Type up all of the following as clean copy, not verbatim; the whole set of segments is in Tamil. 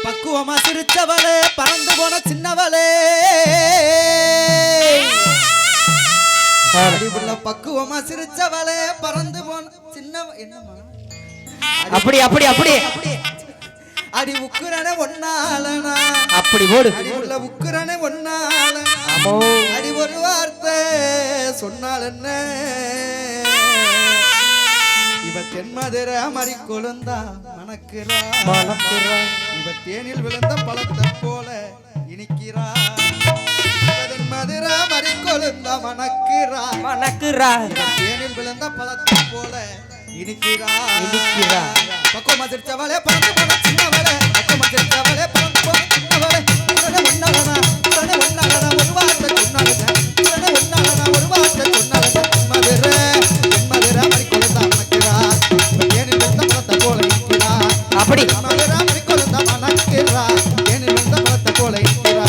பக்குவமா சிரிச்சவளே பறந்து போன சின்னவளே அடிபுள்ள பக்குவமா சிரிச்சவளே பறந்து போன சின்னவ என்னமா அப்படி அப்படி அப்படி அடி உக்குறனே ஒன்னாலனா அப்படி போடு அடிபுள்ள உக்குறனே ஒன்னாலனா அடி ஒரு வார்த்தை சொன்னால் என்ன இவ தென்மதுரை மறி கொழுந்தா மணக்குறா இவ தேனில் விழுந்த பழத்தை போல இனிக்கிறா தென்மதுரை மறி கொழுந்தா மணக்குறா தேனில் விழுந்த பழத்தை போல இனிக்கிறா பக்குவமா சிரிச்சவளே பறந்து போன சின்னவளே பக்குவமா சிரிச்சவளே பறந்து போன சின்னவளே ஒன்னாலனா ஒரு வார்த்தை சொன்னாலுங்க ஒரு வார்த்தை சொன்னாலுங்க தென்மதுரை மறி கொழுந்தா மணக்குறா தேனில் விழுந்த பழத்தை போல இனிக்கிறா அப்படி மதுரை மறி கொழுந்தா மணக்குறா தேனில் விழுந்த பழத்தை போல இனிக்கிறா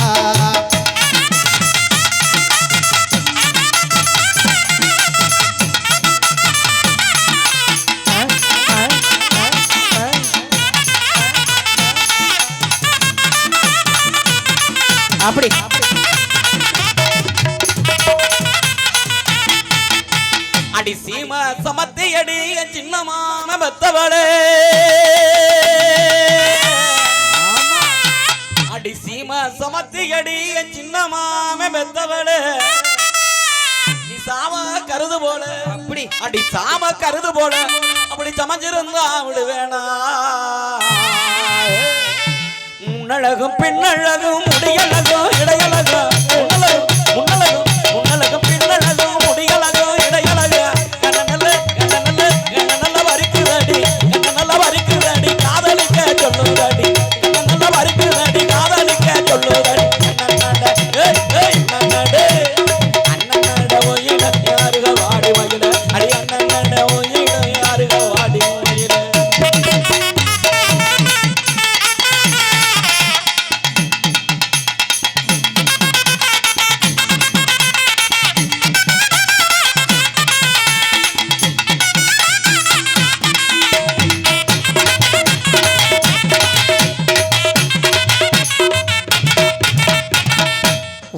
அப்படி அடி சீமா சமத்தி அடி சின்னமான பெத்தவளே அடி சீமா சமத்தி அடி சின்னமான பெத்தவளே நீ சாம கருது போல அப்படி அடி சாம கருது போல அப்படி சமைஞ்சிருந்தா விடுவேனா முன்னழகும் பின்னழகும் முடியழகும் இடையழகும் முன்னழகும் பின்னழகும் முடியழகும் இடையழகும் நல்ல வரிக்குதடி காதலிக்க சொல்லுதடி நல்ல வரிக்குதடி காதலிக்க சொல்லுதடி அண்ணன் ஒயிட யாருக வாடி மகிழ அடி அண்ணன் ஒயிட யாருக வாடி மகிழ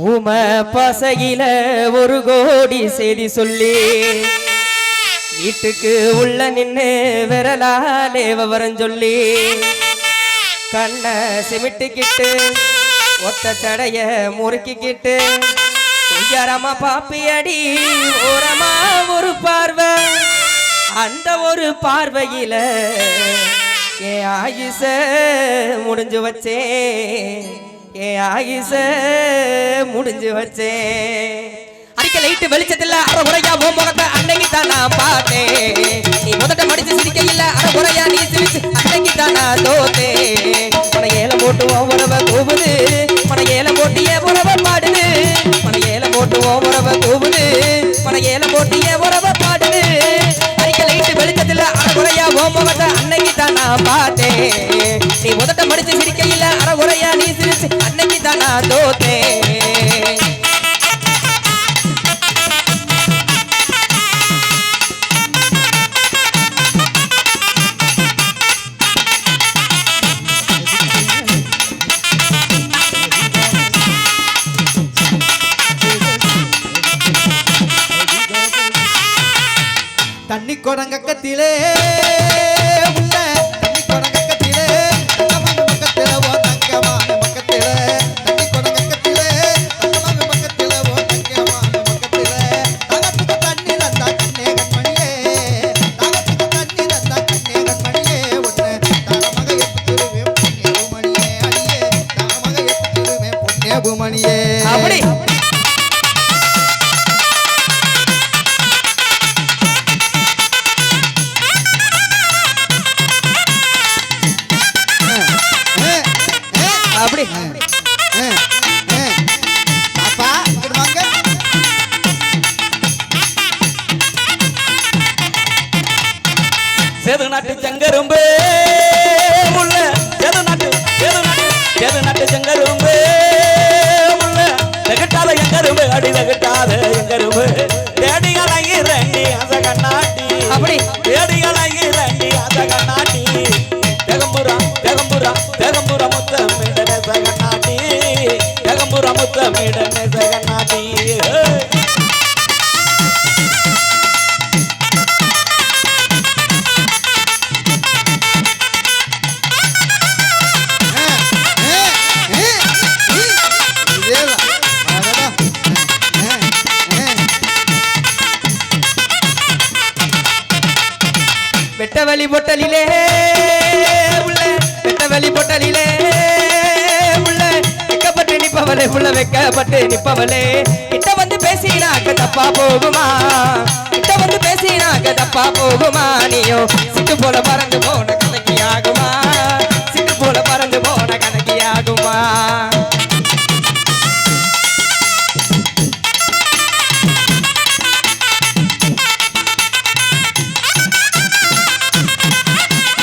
உம பசகில ஒரு கோடி செய்தி சொல்லி வீட்டுக்கு உள்ள நின்னு விரலாலே விவரம் சொல்லி கண்ணை சிமிட்டிக்கிட்டு ஒத்த சடைய முறுக்கிக்கிட்டு உயரமா பாப்பியடி ஓரமா ஒரு பார்வை அந்த ஒரு பார்வையில என் ஆயுச முடிஞ்சு வச்சேன் என் ஆயுச முடிஞ்சு வச்சேன் அடிக்க லைட்டு வெளிச்சத்துல அரை குறையா ஓ முகத்தை அன்னைக்கு தான் நான் பார்த்தேன் நீ முதட்ட மடிச்சு சிரிக்க இல்ல அரை குறையா நீ சிரிச்சு அன்னைக்கு தான் நான் தோத்தேன் மன ஏலம் போட்டு ஓ உறவை கூவுது மன ஏலம் போட்டு ஏ உறவை பாடுது மன ஏலம் போட்டு ஓ உறவை கூவுது மன ஏலம் போட்டு ஏ உறவை பாடுது அடிக்க லைட்டு வெளிச்சத்துல அரை குறையா ஓ முகத்தை அன்னைக்கு தான் நான் பார்த்தேன் நீ முதட்ட மடிச்சு சிரிக்க இல்ல அரை குறையா நீ சிரிச்சு அன்னைக்கு தான் நான் தோத்தேன் தண்ணி கொடங்கத்திலே உள்ள தண்ணி கொடங்கத்திலே பக்கத்தில ஓ தங்கமான பக்கத்தில தண்ணி கொடங்கத்திலே பக்கத்தில ஓ தங்கமான பக்கத்தில தகத்துக்கு தண்ணி தந்தா கண்ணே கண்மணியே தகத்துக்கு தண்ணி தந்தா கண்ணே கண்மணியே உன்னை தகமக எத்துருவேன் பொன்னே பூமணியே அடியே தகமக எத்துருவேன் பொன்னே பூமணியே அப்படி அப்படி பாப்பா இங்க வாங்க சேது நாட்டு செங்கரும்பு முள்ள சேது நாட்டு செங்கரும்பு முள்ள தகட்டாத எங்கரும்பு அடி தகட்டாத எங்கரும்பு தேடிகளாகி ரெண்டி அச கண்ணாட்டி அப்படி தேடிகளாகி ரெண்டி அச கண்ணாட்டி தேகம்புரா முத்தம் வெட்டவெளி பொட்டலிலே உள்ள வெட்டவெளி பொட்டலிலே உள்ள வெக்கப்பட்டு நிப்பவளே உள்ள வெக்கப்பட்டு நிப்பவளே கிட்ட வந்து பேசினாக்க தப்பா போகுமா கிட்ட வந்து பேசினாக்க தப்பா போகுமா நீயோ சிட்டு போல பறந்து போன கணக்கி ஆகுமா சிட்டு போல பறந்து போன கணக்கி ஆகுமா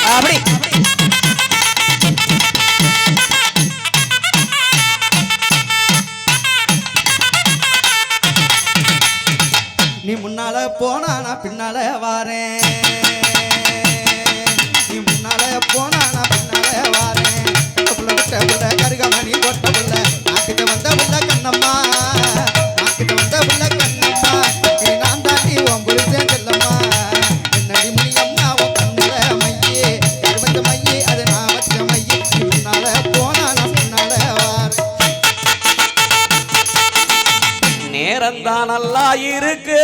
அப்படி நீ முன்னால போனா நான் பின்னால வாரேன் நீ முன்னால போனா நான் பின்னால வாரேன் புள்ள விட்ட புள்ள கருகமணி போட்ட புள்ள நாக்கிட்ட வந்த புள்ள கண்ணம்மா நாக்கிட்ட வந்த புள்ள கண்ணம்மா நீ நான் தாண்டி உன் புரிச்சேன் செல்லம்மா என்னடி முனியம்மா உன் கண்ணுல மையே வச்ச மையே அது நான் வச்ச மையே நீ முன்னால போனா நான் பின்னால வாரேன் நேரம்தான் நல்லா இருக்கு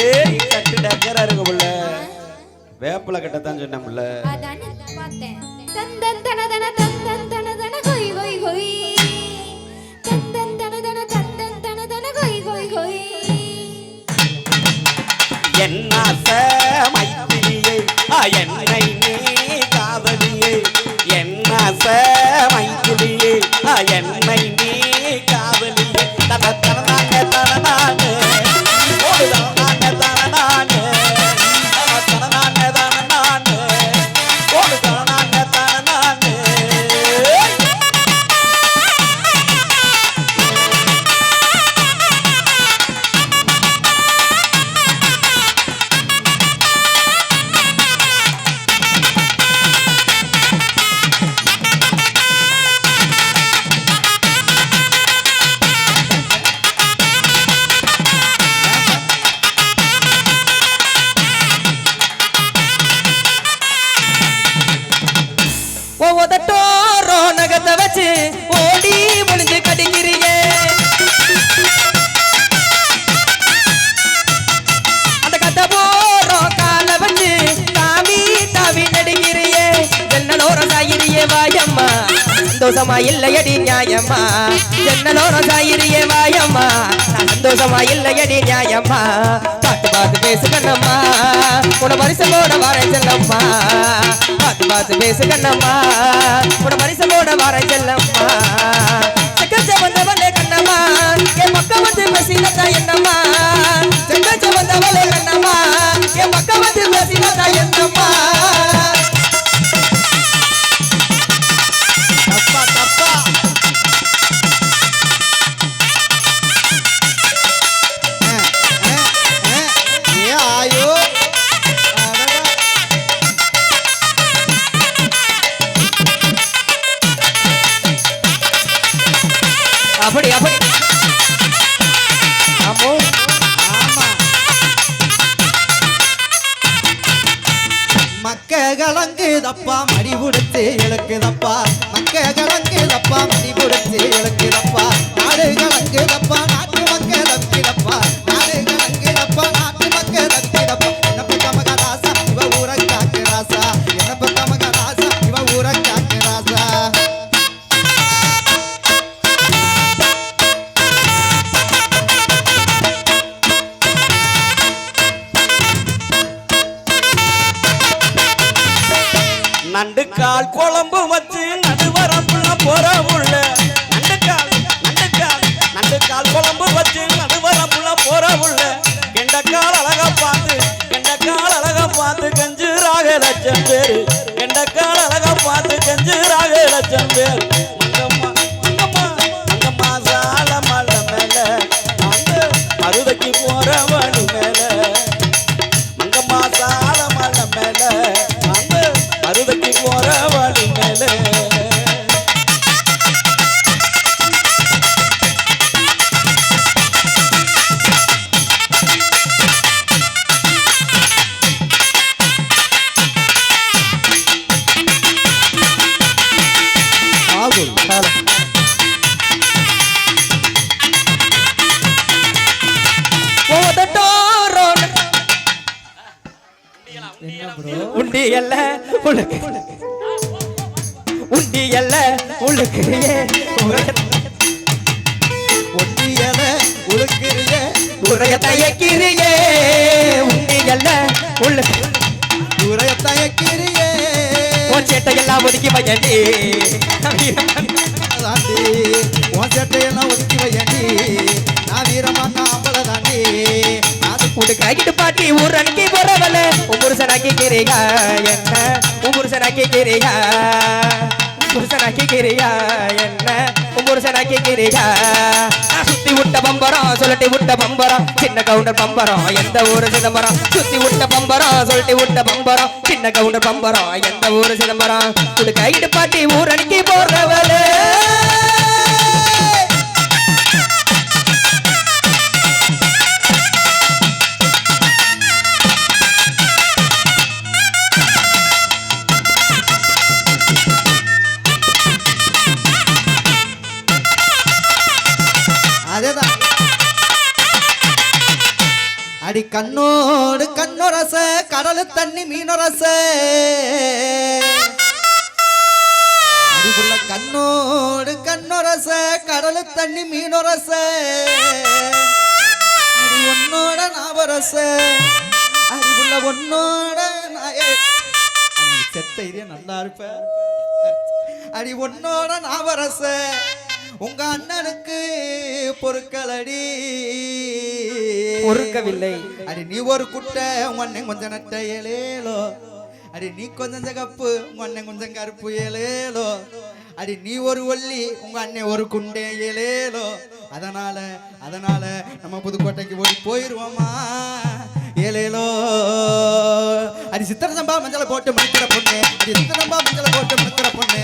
ஏய் கட்டு டக்கரா இருக்கு புள்ள வேப்பல கட்டத்தான் சொன்னேன் புள்ள அதானே பார்த்தேன் தந்தன் தனதன தந்தன் தனதன கொய் கொய் கொய் தந்தன் தனதன தந்தன் தனதன கொய் கொய் கொய் என்ன மைத்திரியை என்னை நீ காதலியை என்ன மைத்திரியை என்னை நீ காதலியை தன தனநாங்க தனநாங்க ஓடுதாங்க தனநாங்க தனநாங்க தனநாங்க ஓடுதாங்க தனநாங்க ஒவ்வொருத்தோரோ நகத்தை வச்சு ஓடி முடிஞ்சு கடிக்கிறீங்க அந்த கதை போறோம் கால வச்சு தாவி தாவி நடிக்கிறியே ஜன்னலோரம் சாயிரியே வாயம்மா சந்தோஷமா இல்லையடி நியாயம்மா ஜன்னலோரம் சாயிரியே வாயம்மா நான் சந்தோஷமா இல்லையடி நியாயம்மா பார்த்து பார்த்து பேசு கண்ணம்மா உன மரிசலோட வர செல்லம்மா பார்த்து பார்த்து பேசு கண்ணம்மா உன மரிசலோட வர செல்லம்மா செக்கச்ச வந்தவளே கண்ணம்மா என் மக்கள் வந்து பேசினதா என்னம்மா செக்கச்ச வந்தவளே கண்ணம்மா என் மக்கள் வந்து பேசினதா என்னம்மா தப்பா தப்பா ஏ ஆயோ அப்படி அப்படி ஆமோ ஆமா மக்க கலங்குதப்பா மடி புடிச்சு இழுக்குதப்பா மக்க கலங்குதப்பா மடி புடிச்சு இழுக்குதப்பா நாடு கலங்குதப்பா நாட்டு மக்க தப்பிதப்பா நாடு கலங்குதப்பா நாட்டு மக்க தப்பிதப்பா என்ன பத்த மக ராசா இவ ஊர காக்கு ராசா என்ன பத்த மக ராசா இவ ஊர காக்கு ராசா நண்டுக்கால் குழம்பு வச்சு நடுவரப்புல போற உள்ள நண்டுக்கால் குழம்பு வச்சு நடுவரப்புல போற உள்ள கெண்டக்கால் அழகா பார்த்து கஞ்சு ராக லட்சம் பேரு கெண்டக்கால் அழகா பார்த்து கஞ்சு ராக லட்சம் பேர் மங்கம்மா சால மலை மேல அந்த மருதைக்கு போற வழி மேல மங்கம்மா சால மலை மேல அந்த மருதைக்கு போற வழி மேல ஆகுல் ஓதட்டோ என்ன ப்ரோ உண்டி அல்ல உனக்கு உண்டி அல்ல உனக்கு ஒட்டியல உழுக்கிறிய உரைய தயக்கிறியே உண்டி அல்ல உனக்கு உரைய தயக்கிறிய உன் சேட்டையெல்லாம் ஒதுக்கி வையண்டி தாண்டி உன் சேட்டையெல்லாம் ஒதுக்கி வையண்டி நான் வீரமாக்கா அம்பல தாண்டி உனக்காகிட்டு பாட்டி ஊர் அன்னைக்கு போறவல உன் புருஷனாக்கி கிரியா என்ன உன் புருஷனாக்கி கிரியா புருஷனாக்கி கிரியா என்ன உன் புருஷனாக்கி கிரியா சுத்தி விட்ட பம்பரம் சொல்லட்டி விட்ட பம்பரம் சின்ன கவுண்டர் பம்பரம் எந்த ஊரு சிதம்பரம் சுத்தி விட்ட பம்பரம் சொல்லட்டி விட்ட பம்பரம் சின்ன கவுண்டர் பம்பரம் எந்த ஊரு சிதம்பரம் உனக்காகிட்டு பாட்டி ஊர் அன்னைக்கு போறவல அதேதான் அடி கண்ணோடு கண்ணொரச கடலு தண்ணி மீனொரச அடிபுள்ள கண்ணோடு கண்ணொரச கடலு தண்ணி மீனொரச அடி உன்னோட நாவரச அடிபுள்ள உன்னோட செத்த இதே நல்லா இருப்ப அடி உன்னோட நாவரச உங்க அண்ணனுக்கு பொறுக்கலடி பொறுக்கவில்லை அடி நீ ஒரு குட்டை உங்க அண்ணன் கொஞ்சம் நட்ட ஏலேலோ அடி நீ கொஞ்சம் சிகப்பு உங்க அண்ணன் கொஞ்சம் கருப்பு ஏலேலோ அடி நீ ஒரு ஒல்லி உங்க அண்ணன் ஒரு குண்டே ஏலேலோ அதனால நம்ம புதுக்கோட்டைக்கு ஓடி போயிருவோமா ஏலேலோ அடி சித்திர சம்பா மஞ்சளை போட்டு மணிக்கிற பொண்ணு அடி சித்திர சம்பா மஞ்சளை போட்டு மணிக்கிற பொண்ணு